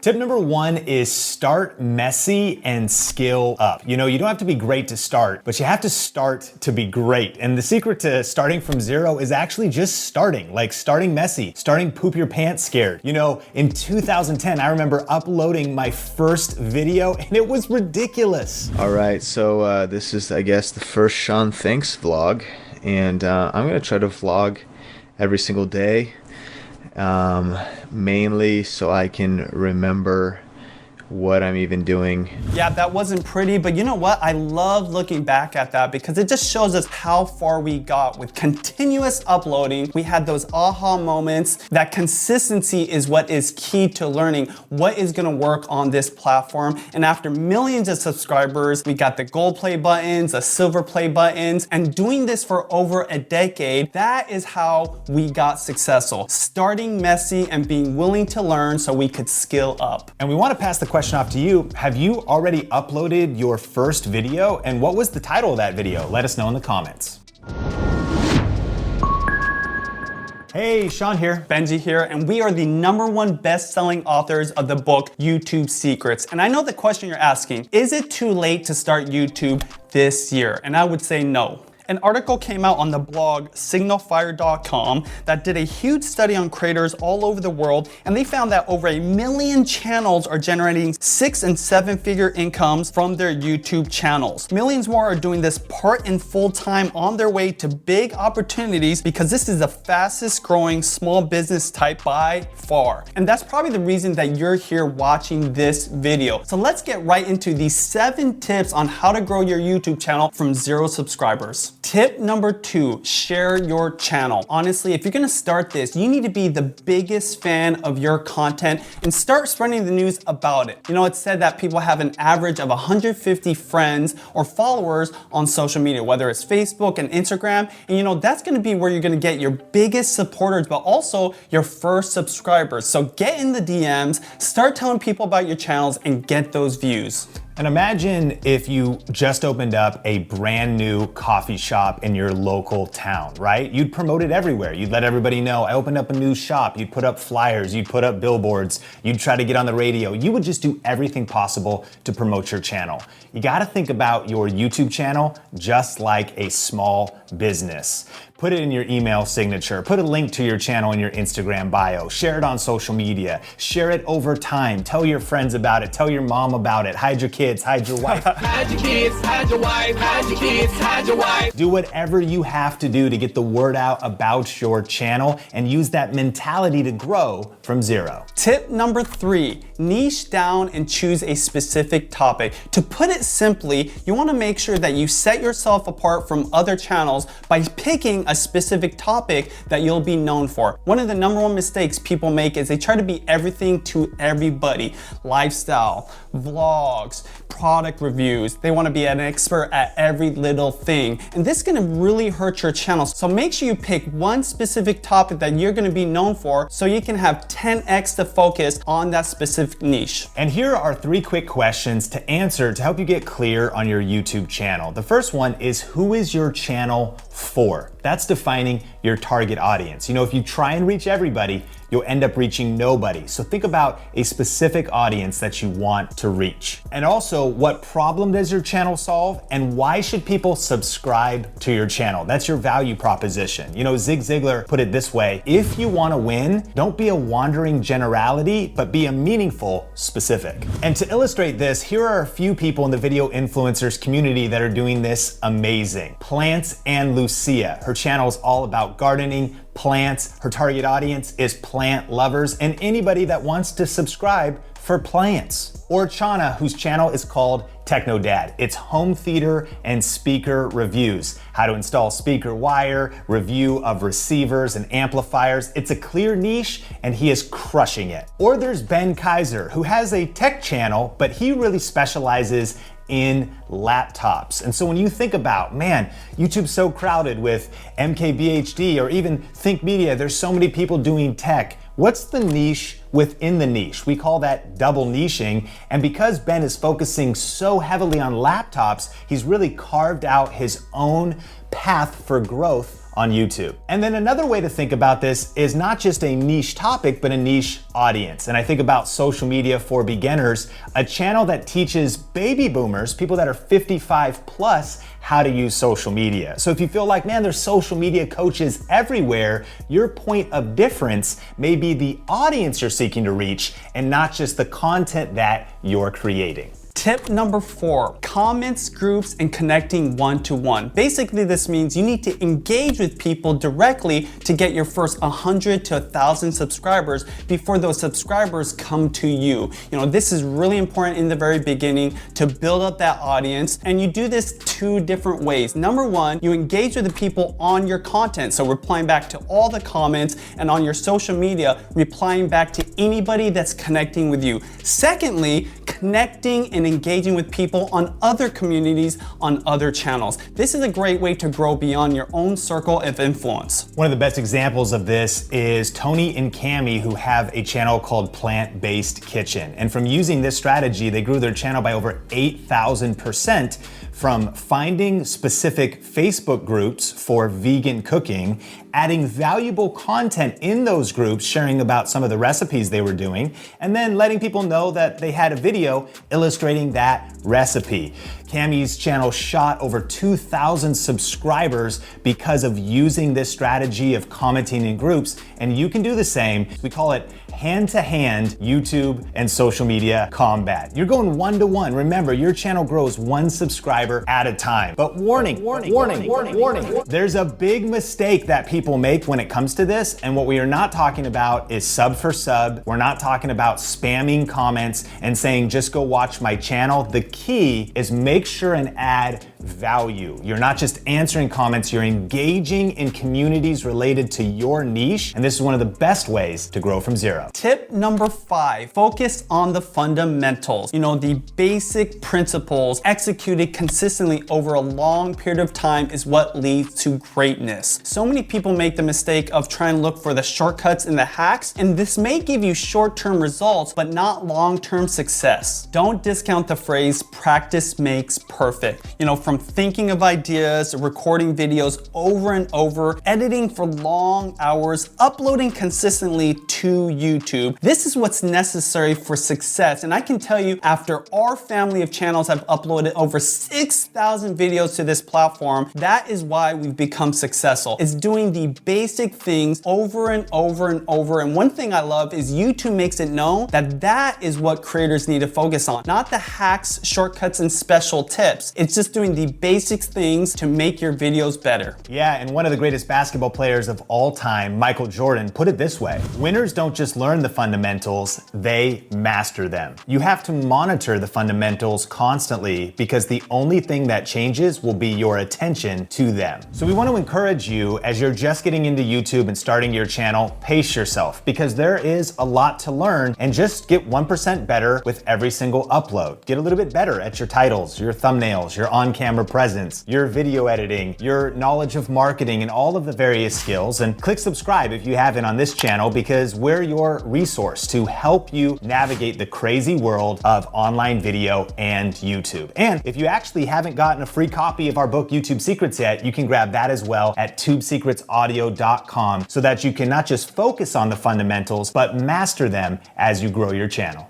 Tip number one is start messy and skill up. You know, you don't have to be great to start, but you have to start to be great. And the secret to starting from zero is actually just starting, like starting messy, starting poop your pants scared. You know, in 2010, I remember uploading my first video and it was ridiculous. All right, so this is, I guess, the first Sean Thanks vlog. And I'm gonna try to vlog every single day. Mainly so I can remember what I'm even doing. Yeah, that wasn't pretty, but you know what? I love looking back at that because it just shows us how far we got with continuous uploading. We had those aha moments. That consistency is what is key to learning what is gonna work on this platform. And after millions of subscribers, we got the gold play buttons, the silver play buttons, and doing this for over a decade, that is how we got successful. Starting messy and being willing to learn so we could skill up. And we wanna pass the question off to you. Have you already uploaded your first video? And what was the title of that video? Let us know in the comments. Hey, Sean here. Benji here, and we are the #1 best-selling authors of the book, YouTube Secrets. And I know the question you're asking, is it too late to start YouTube this year? And I would say no. An article came out on the blog signalfire.com that did a huge study on creators all over the world, and they found that over 1 million channels are generating 6- and 7-figure incomes from their YouTube channels. Millions more are doing this part and full-time on their way to big opportunities because this is the fastest growing small business type by far. And that's probably the reason that you're here watching this video. So let's get right into these 7 tips on how to grow your YouTube channel from 0 subscribers. Tip number 2, share your channel. Honestly, if you're gonna start this, you need to be the biggest fan of your content and start spreading the news about it. You know, it's said that people have an average of 150 friends or followers on social media, whether it's Facebook and Instagram. And you know, that's gonna be where you're gonna get your biggest supporters, but also your first subscribers. So get in the DMs, start telling people about your channels and get those views. And imagine if you just opened up a brand new coffee shop in your local town, right? You'd promote it everywhere. You'd let everybody know, I opened up a new shop. You'd put up flyers, you'd put up billboards, you'd try to get on the radio. You would just do everything possible to promote your channel. You gotta think about your YouTube channel just like a small business. Put it in your email signature, put a link to your channel in your Instagram bio, share it on social media, share it over time, tell your friends about it, tell your mom about it, hide your kids, hide your wife. Hide your kids, hide your wife, hide your kids, hide your wife. Do whatever you have to do to get the word out about your channel and use that mentality to grow from 0. Tip number 3, niche down and choose a specific topic. To put it simply, you wanna make sure that you set yourself apart from other channels by picking a specific topic that you'll be known for. One of the #1 mistakes people make is they try to be everything to everybody. Lifestyle, vlogs, product reviews. They wanna be an expert at every little thing. And this is gonna really hurt your channel. So make sure you pick one specific topic that you're gonna be known for so you can have 10x the focus on that specific niche. And here are 3 quick questions to answer to help you get clear on your YouTube channel. The first one is, who is your channel for? That's defining your target audience. You know, if you try and reach everybody, you'll end up reaching nobody. So think about a specific audience that you want to reach. And also, what problem does your channel solve and why should people subscribe to your channel? That's your value proposition. You know, Zig Ziglar put it this way, if you wanna win, don't be a wandering generality, but be a meaningful specific. And to illustrate this, here are a few people in the video influencers community that are doing this amazing. Plants and Lucia. Her channel is all about gardening, plants. Her target audience is plant lovers and anybody that wants to subscribe for plants. Or Chana, whose channel is called Techno Dad. It's home theater and speaker reviews. How to install speaker wire, review of receivers and amplifiers. It's a clear niche and he is crushing it. Or there's Ben Kaiser, who has a tech channel, but he really specializes in laptops. And so when you think about, man, YouTube's so crowded with MKBHD or even Think Media, there's so many people doing tech. What's the niche within the niche? We call that double niching. And because Ben is focusing so heavily on laptops, he's really carved out his own path for growth on YouTube. And then another way to think about this is not just a niche topic, but a niche audience. And I think about social media for beginners, a channel that teaches baby boomers, people that are 55 plus, how to use social media. So if you feel like, man, there's social media coaches everywhere, your point of difference may be the audience you're seeking to reach and not just the content that you're creating. Tip number 4, comments, groups, and connecting one-to-one. Basically, this means you need to engage with people directly to get your first 100 to 1,000 subscribers before those subscribers come to you. This is really important in the very beginning to build up that audience, and you do this 2 different ways. Number 1, you engage with the people on your content, so replying back to all the comments, and on your social media, replying back to anybody that's connecting with you. Secondly, connecting and engaging with people on other communities on other channels. This is a great way to grow beyond your own circle of influence. One of the best examples of this is Tony and Cami, who have a channel called Plant-Based Kitchen. And from using this strategy, they grew their channel by over 8,000% from finding specific Facebook groups for vegan cooking, adding valuable content in those groups, sharing about some of the recipes they were doing, and then letting people know that they had a video illustrating that recipe. Cami's channel shot over 2,000 subscribers because of using this strategy of commenting in groups, and you can do the same. We call it hand-to-hand YouTube and social media combat. You're going one-to-one. Remember, your channel grows 1 subscriber at a time. But warning, there's a big mistake that people make when it comes to this, and what we are not talking about is sub for sub. We're not talking about spamming comments and saying, just go watch my channel. The key is make sure and add value. You're not just answering comments, you're engaging in communities related to your niche, and this is one of the best ways to grow from zero. Tip number 5, focus on the fundamentals. The basic principles executed consistently over a long period of time is what leads to greatness. So many people make the mistake of trying to look for the shortcuts and the hacks, and this may give you short-term results, but not long-term success. Don't discount the phrase, practice makes perfect. From thinking of ideas, recording videos over and over, editing for long hours, uploading consistently to YouTube. This is what's necessary for success. And I can tell you, after our family of channels have uploaded over 6,000 videos to this platform, that is why we've become successful. It's doing the basic things over and over and over. And one thing I love is YouTube makes it known that that is what creators need to focus on, not the hacks, shortcuts, and special tips. It's just doing the basic things to make your videos better. Yeah, and one of the greatest basketball players of all time, Michael Jordan, put it this way: winners don't just learn the fundamentals, they master them. You have to monitor the fundamentals constantly because the only thing that changes will be your attention to them. So we want to encourage you, as you're just getting into YouTube and starting your channel, pace yourself because there is a lot to learn, and just get 1% better with every single upload. Get a little bit better at your titles, your thumbnails, your on-camera presence, your video editing, your knowledge of marketing, and all of the various skills. And click subscribe if you haven't on this channel, because we're your resource to help you navigate the crazy world of online video and YouTube. And if you actually haven't gotten a free copy of our book, YouTube Secrets, yet, you can grab that as well at tubesecretsaudio.com so that you can not just focus on the fundamentals, but master them as you grow your channel.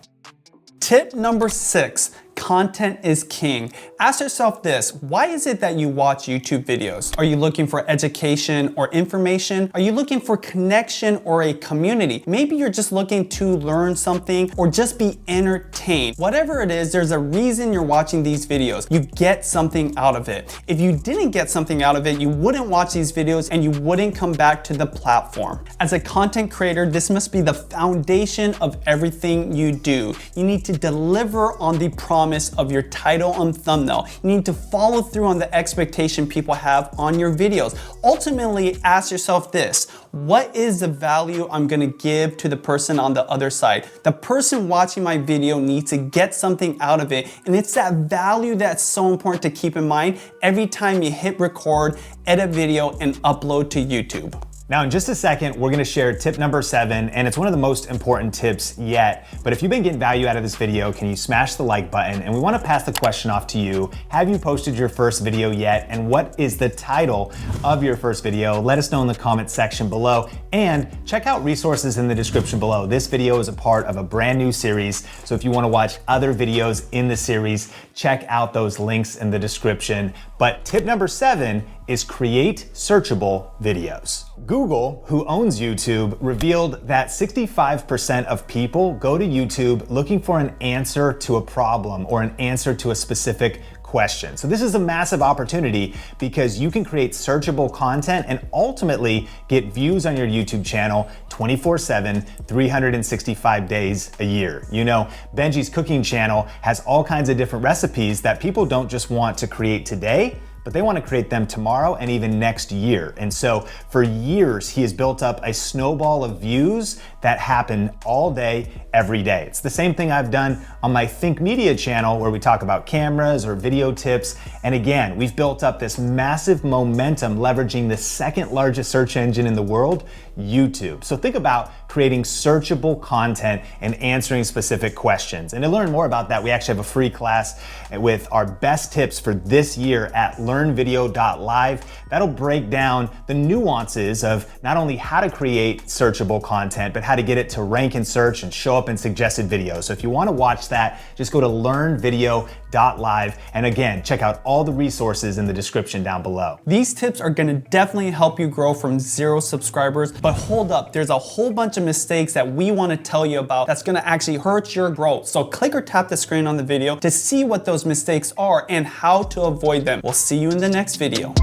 Tip number 6, content is king. Ask yourself this: why is it that you watch YouTube videos? Are you looking for education or information? Are you looking for connection or a community? Maybe you're just looking to learn something or just be entertained. Whatever it is, there's a reason you're watching these videos. You get something out of it. If you didn't get something out of it, you wouldn't watch these videos and you wouldn't come back to the platform. As a content creator, this must be the foundation of everything you do. You need to deliver on the promise of your title and thumbnail. You need to follow through on the expectation people have on your videos. Ultimately, ask yourself this: what is the value I'm gonna give to the person on the other side? The person watching my video needs to get something out of it, and it's that value that's so important to keep in mind every time you hit record, edit video, and upload to YouTube. Now, in just a second, we're gonna share tip number 7, and it's one of the most important tips yet. But if you've been getting value out of this video, can you smash the like button? And we wanna pass the question off to you. Have you posted your first video yet? And what is the title of your first video? Let us know in the comment section below. And check out resources in the description below. This video is a part of a brand new series. So if you wanna watch other videos in the series, check out those links in the description. But tip number 7 is create searchable videos. Google, who owns YouTube, revealed that 65% of people go to YouTube looking for an answer to a problem or an answer to a specific question. So this is a massive opportunity because you can create searchable content and ultimately get views on your YouTube channel 24/7, 365 days a year. You know, Benji's cooking channel has all kinds of different recipes that people don't just want to create today, but they want to create them tomorrow and even next year. And so for years, he has built up a snowball of views that happen all day, every day. It's the same thing I've done on my Think Media channel where we talk about cameras or video tips. And again, we've built up this massive momentum leveraging the second largest search engine in the world, YouTube. So think about creating searchable content and answering specific questions. And to learn more about that, we actually have a free class with our best tips for this year at learnvideo.live. That'll break down the nuances of not only how to create searchable content, but how to get it to rank in search and show up in suggested videos. So if you want to watch that, just go to learnvideo.live. And again, check out all the resources in the description down below. These tips are gonna definitely help you grow from 0 subscribers, but hold up, there's a whole bunch of mistakes that we wanna tell you about that's gonna actually hurt your growth. So click or tap the screen on the video to see what those mistakes are and how to avoid them. We'll see you in the next video.